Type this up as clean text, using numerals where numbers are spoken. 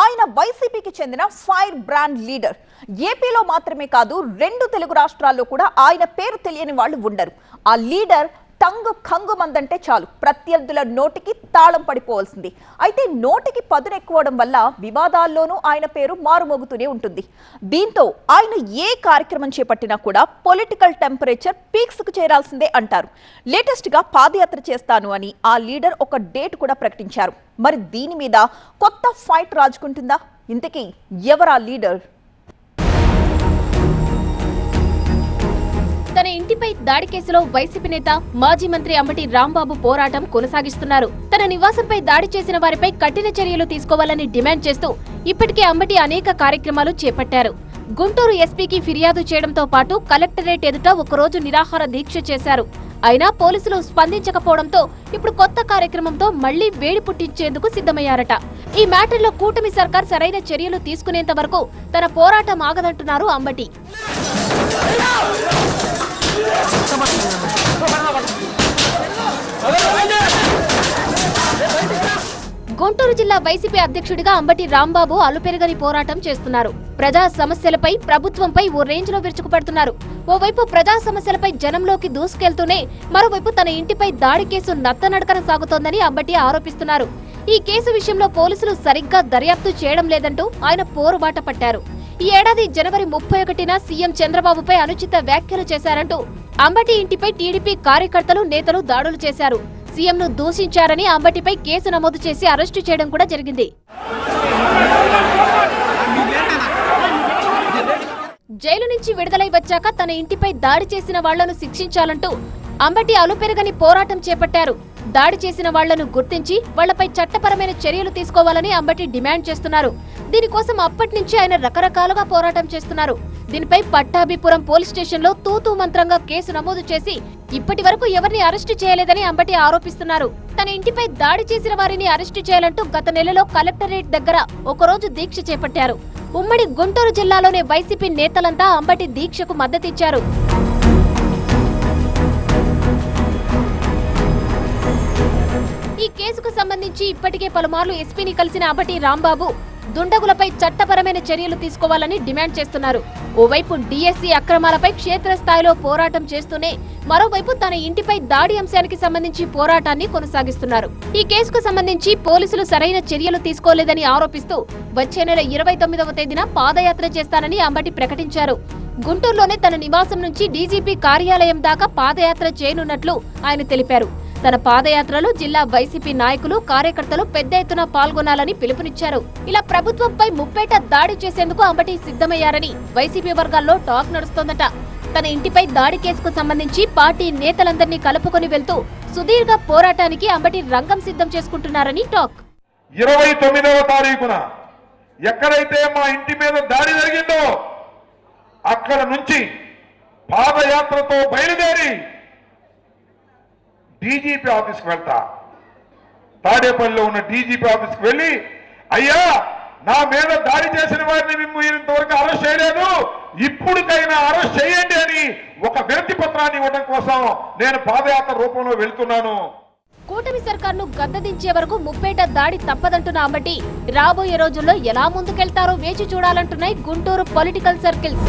ఆయన వైసీపీకి చెందిన ఫైర్ బ్రాండ్ లీడర్. ఏపీలో మాత్రమే కాదు, 2 తెలుగు రాష్ట్రాల్లో కూడా ఆయన పేరు తెలియని వాళ్ళు ఉండరు. ఆ లీడర్ టంగు ఖంగుమందంటే చాలు ప్రత్యర్థుల నోటికి తాళం పడిపోవాల్సింది. అయితే నోటికి పదునెక్కువడం వల్ల వివాదాల్లోనూ ఆయన పేరు మారుమోగుతూనే ఉంటుంది. దీంతో ఆయన ఏ కార్యక్రమం చేపట్టినా కూడా పొలిటికల్ టెంపరేచర్ పీక్స్కు చేరాల్సిందే అంటారు. లేటెస్ట్గా పాదయాత్ర చేస్తాను అని ఆ లీడర్ ఒక డేట్ కూడా ప్రకటించారు. మరి దీని మీద కొత్త ఫైట్ రాజుకుంటుందా? ఇంతకీ ఎవరా లీడర్? తన ఇంటిపై దాడి కేసులో వైసీపీ నేత మాజీ మంత్రి అంబటి రాంబాబు పోరాటం కొనసాగిస్తున్నారు. తన నివాసంపై దాడి చేసిన వారిపై కఠిన చర్యలు తీసుకోవాలని డిమాండ్ చేస్తూ ఇప్పటికే అంబటి అనేక కార్యక్రమాలు చేపట్టారు. గుంటూరు ఎస్పీకి ఫిర్యాదు చేయడంతో పాటు కలెక్టరేట్ ఎదుట ఒకరోజు నిరాహార దీక్ష చేశారు. అయినా పోలీసులు స్పందించకపోవడంతో ఇప్పుడు కొత్త కార్యక్రమంతో మళ్లీ వేడి పుట్టించేందుకు సిద్ధమయ్యారట. ఈ మ్యాటర్లో కూటమి సర్కార్ సరైన చర్యలు తీసుకునేంత వరకు తన పోరాటం ఆగదంటున్నారు అంబటి. గుంటూరు జిల్లా వైసీపీ అధ్యక్షుడిగా అంబటి రాంబాబు అలుపెరగని పోరాటం చేస్తున్నారు. ప్రజా సమస్యలపై ప్రభుత్వంపై ఓ రేంజ్ లో విరుచుకుపడుతున్నారు. ఓవైపు ప్రజా సమస్యలపై జనంలోకి దూసుకెళ్తూనే మరోవైపు తన ఇంటిపై దాడి కేసు నత్తనడకన సాగుతోందని అంబటి ఆరోపిస్తున్నారు. ఈ కేసు విషయంలో పోలీసులు సరిగ్గా దర్యాప్తు చేయడం లేదంటూ ఆయన పోరుబాట పట్టారు. ఈ ఏడాది జనవరి 31న సీఎం చంద్రబాబుపై అనుచిత వ్యాఖ్యలు చేశారంటూ అంబటి ఇంటిపై టీడీపీ కార్యకర్తలు, నేతలు దాడులు చేశారు. సీఎంను దూషించారని అంబటిపై కేసు నమోదు చేసి అరెస్టు చేయడం కూడా జరిగింది. జైలు నుంచి విడుదలై వచ్చాక తన ఇంటిపై దాడి చేసిన వాళ్లను శిక్షించాలంటూ అంబటి అలుపెరగని పోరాటం చేపట్టారు. దాడి చేసిన వాళ్లను గుర్తించి వాళ్లపై చట్టపరమైన చర్యలు తీసుకోవాలని అంబటి డిమాండ్ చేస్తున్నారు. దీనికోసం అప్పటి నుంచి ఆయన రకరకాలుగా పోరాటం చేస్తున్నారు. దీనిపై పట్టాభిపురం పోలీస్ స్టేషన్లో తూతూ మంత్రంగా కేసు నమోదు చేసి ఇప్పటి వరకు ఎవరిని అరెస్టు చేయలేదని అంబటి ఆరోపిస్తున్నారు. తన ఇంటిపై దాడి చేసిన వారిని అరెస్టు చేయాలంటూ గత నెలలో కలెక్టరేట్ దగ్గర ఒకరోజు దీక్ష చేపట్టారు. ఉమ్మడి గుంటూరు జిల్లాలోనే వైసీపీ నేతలంతా అంబటి దీక్షకు మద్దతిచ్చారు. ఈ కేసుకు సంబంధించి ఇప్పటికే పలుమార్లు ఎస్పీని కలిసిన అంబటి రాంబాబు దుండగులపై చట్టపరమైన చర్యలు తీసుకోవాలని డిమాండ్ చేస్తున్నారు. ఓవైపు డీఎస్సీ అక్రమాలపై క్షేత్రస్థాయిలో పోరాటం చేస్తూనే మరోవైపు తన ఇంటిపై దాడి అంశానికి సంబంధించి పోరాటాన్ని కొనసాగిస్తున్నారు. ఈ కేసుకు సంబంధించి పోలీసులు సరైన చర్యలు తీసుకోలేదని ఆరోపిస్తూ వచ్చే నెల 29వ తేదీన పాదయాత్ర చేస్తానని అంబటి ప్రకటించారు. గుంటూరులోనే తన నివాసం నుంచి డీజీపీ కార్యాలయం దాకా పాదయాత్ర చేయనున్నట్లు ఆయన తెలిపారు. తన పాదయాత్రలో జిల్లా వైసీపీ నాయకులు, కార్యకర్తలు పెద్ద ఎత్తున పాల్గొనాలని పిలుపునిచ్చారు. ఇలా ప్రభుత్వంపై ముప్పేట దాడి చేసేందుకు అంబటి సిద్ధమయ్యారని వైసీపీ వర్గాల్లో టాక్ నడుస్తోందట. తన ఇంటిపై దాడి కేసుకు సంబంధించి పార్టీ నేతలందరినీ కలుపుకొని వెళ్తూ సుదీర్ఘ పోరాటానికి అంబటి రంగం సిద్ధం చేసుకుంటున్నారని టాక్. 29వ తారీఖున ఎక్కడైతే మా ఇంటి మీద దాడి జరిగిందో అక్కడ నుంచి పాదయాత్రతో బయలుదేరి డీజీపీ ఆఫీస్కి వెళ్తా. తాడేపల్లిలో ఉన్న డీజీపీ ఆఫీస్కి వెళ్ళి, అయ్యా నా మీద దాడి చేసిన వారిని మీరు ఇంతవరకు అరెస్ట్ చేయలేదు, ఇప్పుడుకైనా అరెస్ట్ చేయండి అని ఒక వినతి పత్రాన్ని ఇవ్వడం కోసం నేను పాదయాత్ర రూపంలో వెళ్తున్నాను. కూటమి సర్కార్ను గద్దదించే వరకు ముప్పేట దాడి తప్పదంటున్న అంబటి రాబోయే రోజుల్లో ఎలా ముందుకెళ్తారో వేచి చూడాలంటున్నాయి గుంటూరు పొలిటికల్ సర్కిల్స్.